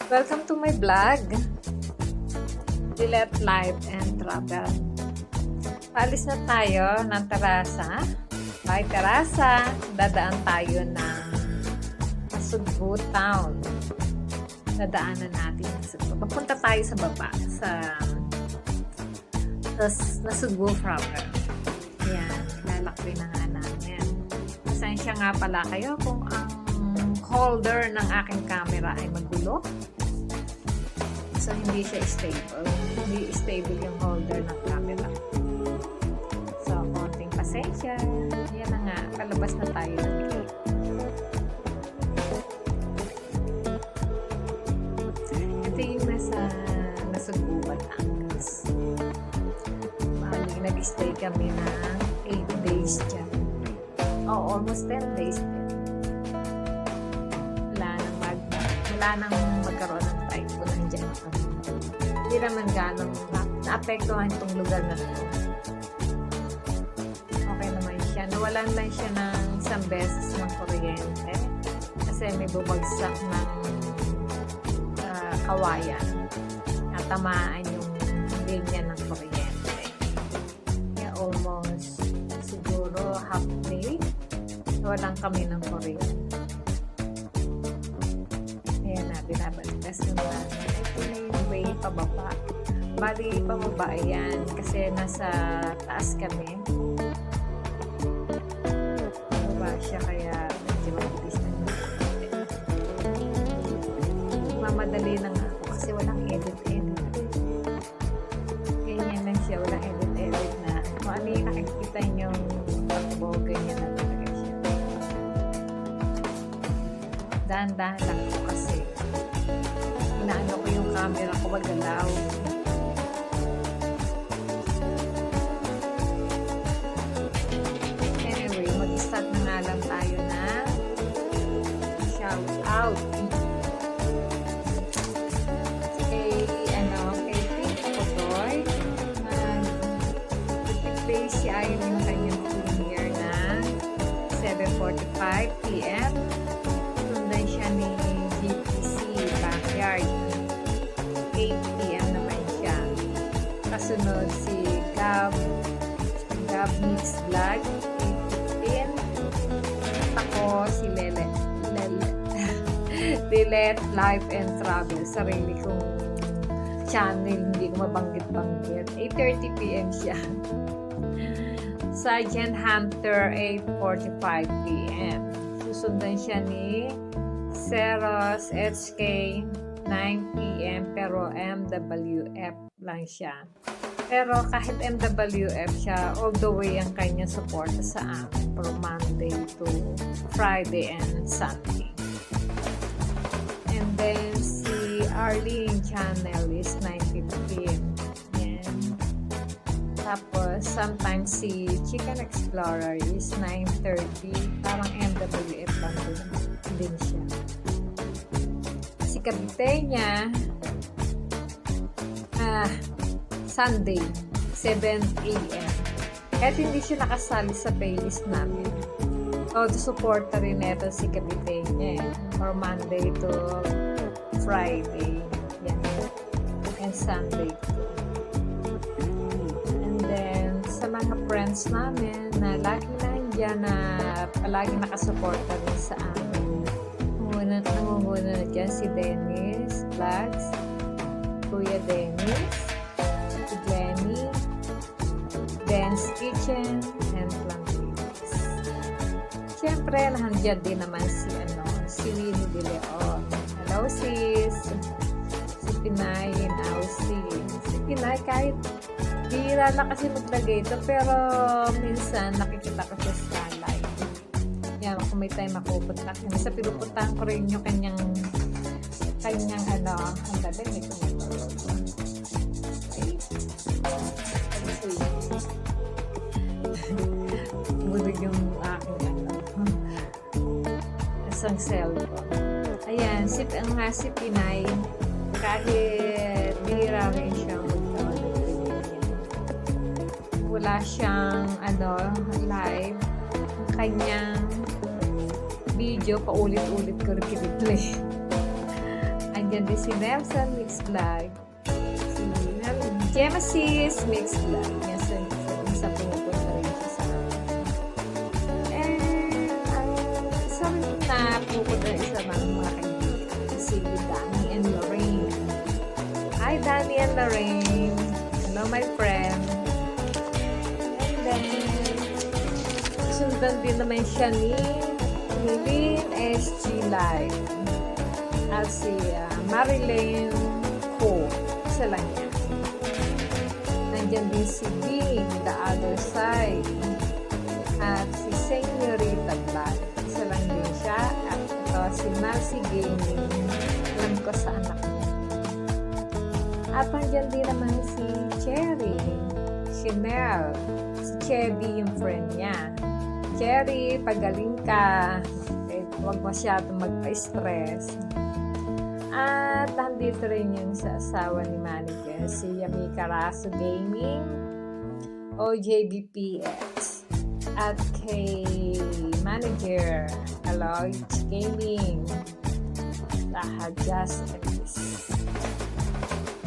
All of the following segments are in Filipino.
Welcome to my vlog, Dilette Life and Travel. Paalis na tayo ng Terasa. By Terasa, dadaan tayo ng Nasugbu Town. Dadaanan natin Nasugbu. Papunta tayo sa baba, sa Nasugbu proper. Ayan, lalakbay na nga namin. Pasensya nga pala kayo kung ang holder ng aking camera ay magulo. So, hindi siya stable. Hindi stable yung holder ng camera. So, konting pasensya. Yan na nga. Palabas na tayo ng gate. Ito yung nasa Nasugbu, Batangas. Bali, nag-stay kami ng 8 days dyan. Oh, almost 10 days din. Wala nang magkaroon ng typhoon, nandiyan na kami. Hindi naman ganong naapektuhan itong lugar na ito. Okay naman siya. Nawalan lang siya ng isang beses ng kuryente kasi may bumagsak ng kawayan. Natamaan yung linya ng kuryente. Kaya almost siguro half day nawalan kami ng kuryente. Binabalikas naman. Ito na yung way pababa. Bali, pababa yan. Kasi nasa taas kami. Pababa siya kaya medyo mabilis na yun. Mamadali lang ako kasi walang edit-edit. Ganyan lang siya. Walang edit-edit na kung ano yung nakikita niyong takbo, ganyan na talaga siya. Dahan-dahan lang ako kasi inaano ko yung camera ko magalaw. Anyway, mag-start na nga lang tayo na shout out kay Tito Kotoy. Nag-play si Ayon yung kanyang premiere na 7:45 PM. Sundan siya ni Backyard. 8 PM naman siya. Kasunod si Gab Mix Vlog 8:15. Ako si Dilette Life and Travel. Sarili kong channel, hindi ko mabanggit-banggit. 8:30 PM siya. Sergeant Hunter 8:45 PM. Susundan siya ni Seros HK 9 PM pero MWF lang siya. Pero kahit MWF siya, all the way ang kanyang support sa amin from Monday to Friday and Sunday. And then si Arlene channel is 9:15. Yan. Tapos sometimes si Chicken Explorer is 9:30. Parang MWF lang din siya. Si Kapitenya Sunday 7 AM. Kahit hindi siya nakasali sa playlist namin. So, support na rin ito si Kapitenya or Monday to Friday. Yan. And Sunday too. And then sa mga friends namin na lagi nandiyan na palagi nakasuporta rin sa amin. Namumuna na dyan si Dennis Vlogs, Kuya Dennis, si Jenny, Ben's Kitchen, and Plantitos. Siyempre, nandiyan din naman si Winnie De Leon. Hello sis! Si Pinay in Aussie. Si Pinay kahit bihira na kasi maglagay ito, pero minsan nakikita ko siya sa live. Yan, kung may time ako pupunta. Sa pinupuntahan ko rin yung kanyang ang gabi, may kumatulog. Okay. Bunog yung aking isang cellphone. Ayan, si Pinay, kahit bihira rin siyang magtawag. Wala siyang live. Ang kanyang video, paulit-ulit ko rin kiniplay. Nandiyan din si Nelson Mix Vlog. Si Genesis Mix Vlog. Yan sa pumupunta rin siya sa akin. And isa rin na pupunta rin sa mga kaibigan. Si Danny and Lorraine. Hi Danny and Lorraine. Hello my friend. And then sundan din naman siya ni Lilin SG Live at si Marilyn Ko. Isa lang yan. Nandyan din si Bing, The Other Side, at si Señorita Black. Isa lang din siya. At ito si Nancy Gaming. Alam ko sa anak niya. At nandyan din naman si Cherry, Chanel, si Chevy yung friend niya. Cherry, pagaling ka. Huwag masyadong magpa-stress. At nandito rin yung sa asawa ni manager, si Yami Carazo Gaming, OJBPX, at kay manager, Aloy Gaming, lahat just like this.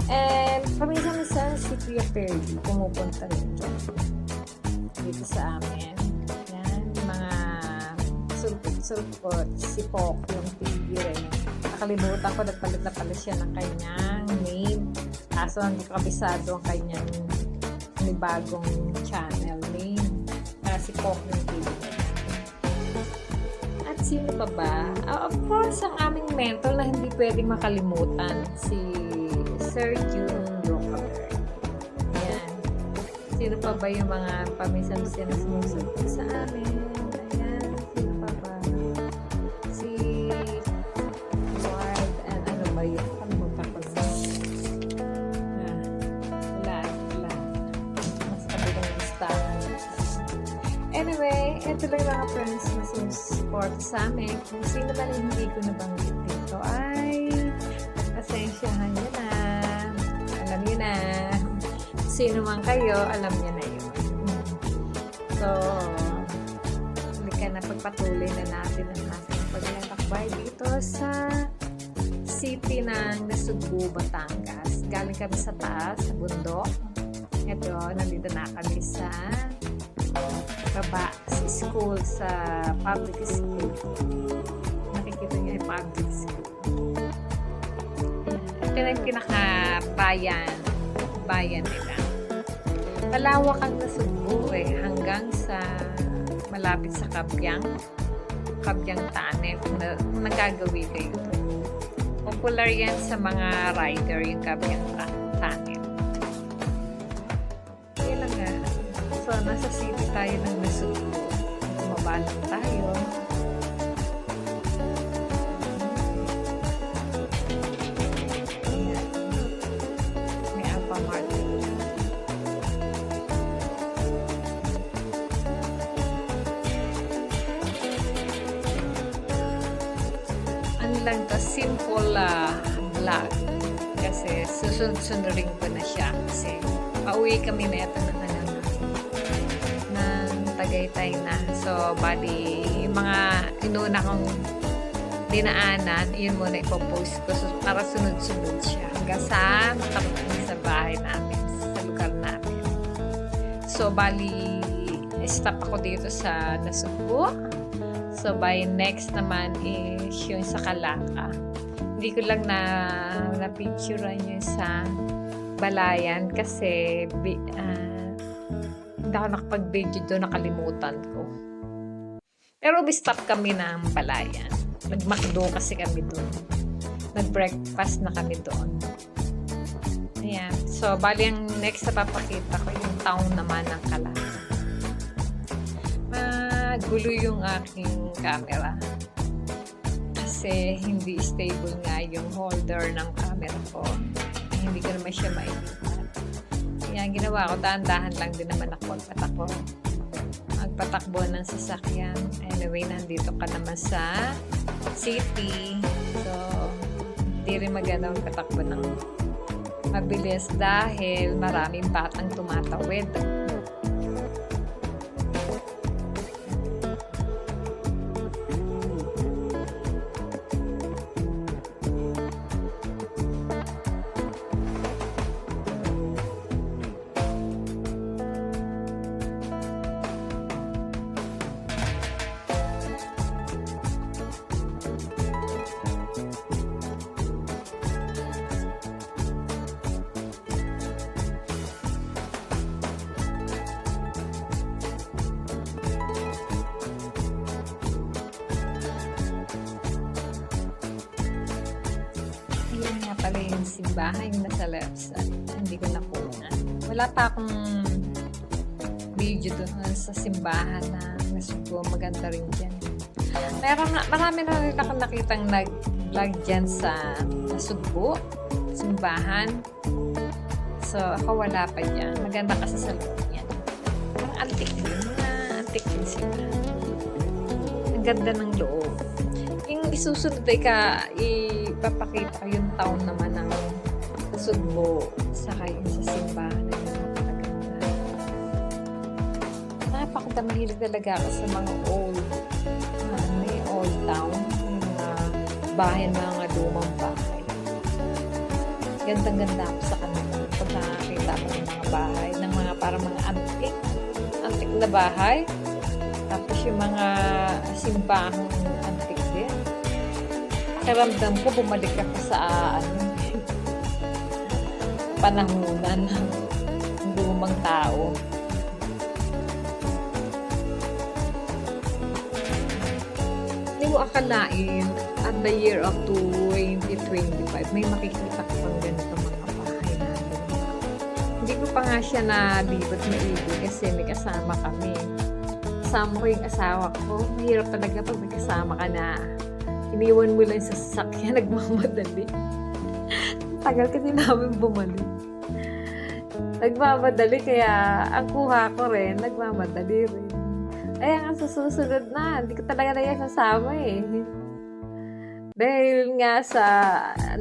And paminsan-minsan si Kuya Perdi, pumupunta rin dyan. Dito sa amin. Sulpot, si Pok, yung TV rin. Nakalimutan ko, nagpalit na pala siya ng kanyang name. Kaso hindi ko kabisado ang kanyang bagong channel name. Si Pok yung TV. At sino pa ba? Of course, ang aming mentor na hindi pwedeng makalimutan, si Sir June Rockefeller. Yan. Sino pa ba yung mga paminsan-minsan na sumusunod sa amin? Anyway, ito lang mga friends na support sa amin. Kung sino man hindi ko nabanggit dito ay pasensyahan nyo na. Alam nyo na. Sino man kayo, alam nyo na yun. So, halika na, pagpatuloy na natin ang ating paglalakbay dito sa city ng Nasugbu, Batangas. Galing kami sa taas, sa bundok. Ito, nandito na kami sa baba, sa school, sa public school. Nakikita niyo yung public school. Ito na yung pinaka-bayan nila. Malawak ang Nasugbu hanggang sa malapit sa Kabyang Tane. Kung nagagawi kayo. Popular yan sa mga rider, yung Kabyang Tane. So, nasa city tayo ng Nasugbu. Bumaba lang tayo. Ayan. May Alphamart. Ano lang to, simple vlog. Kasi susunod-sunurin ko na siya. Kasi pauwi kami na ito ng Tagaytay na. So, bali, yung mga inuna kong dinaanan, yun muna ipopost ko para sunod-sunod siya. Hanggang sa matapos sa bahay namin, sa lugar namin. So, bali, stop ako dito sa Nasugbu. So, by next naman is yung sa Calaka. Hindi ko lang na-picturean yung sa Balayan kasi hindi ako nakapag-video doon, nakalimutan ko. Pero stop kami ng Balayan. Nag-McDo kasi kami doon. Nag-breakfast na kami doon. Ayan. So, bali ang next na papakita ko yung town naman ng Calaka. Magulo yung aking camera. Kasi hindi stable nga yung holder ng camera ko. Hindi ko naman siya maikita. Yan, ginawa ko, dahan-dahan lang din naman ako magpatakbo ng sasakyan. Anyway, nandito ka naman sa city. So, hindi rin maganda magpatakbo ng mabilis dahil maraming batang tumatawid. pala yung simbahan yung nasa left side. Hindi ko nakuha. Wala pa akong video doon sa simbahan na Nasugbo. Maganda rin dyan. Marami na rin ako nakitang nag-vlog dyan sa Nasugbo, simbahan. So, ako wala pa dyan. Maganda kasi sa loob yan. Parang antik din. Antik din sila. Ang ganda ng loob. Yung isusunod ay ipapakita ko yung town naman ng Nasugbo saka yung sa simbahan na yung napakaganda. Napakadamilig talaga ako sa mga old town, yung mga bahay, mga lumang bahay. Gandang-ganda ako sa kanila pag nakakita ko ng mga bahay, ng mga parang mga antik na bahay. Tapos yung mga simbahang antik din. Pakiramdam ko, bumalik ako sa panahunan ng lumang tao. Hindi mo akalain at the year of 2025 may makikita ko pang ganito mga bahay natin. Hindi ko pa nga siya nalibot maigi kasi may kasama kami. Kasama ko yung asawa ko. Mahirap talaga pag may kasama ka na iniwan mo lang sa sasakyan, nagmamadali. Tagal kasi namin bumalik. Nagmamadali kaya ang kuha ko rin, nagmamadali rin. Ay, ang susunod na, hindi ko talaga na yan sasama eh. Dahil nga sa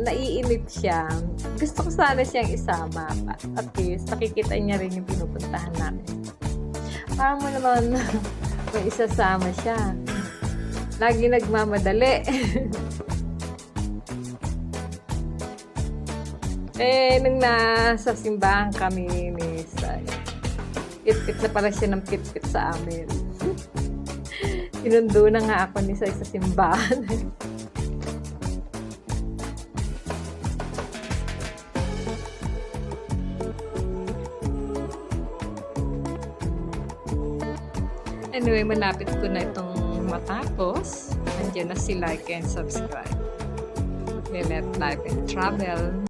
naiinip siya, gusto ko sana siyang isama. At least, nakikita niya rin yung pinupuntahan namin. Parang mo naman may isasama siya. Lagi nagmamadali. Nung nasa simbahan kami ni Say, pit-pit na pala siya ng pit-pit sa amin. Sinundo na nga ako ni Say sa simbahan. Anyway, malapit ko na itong matapos. Andiyan na si like and subscribe. Let Life and Travel.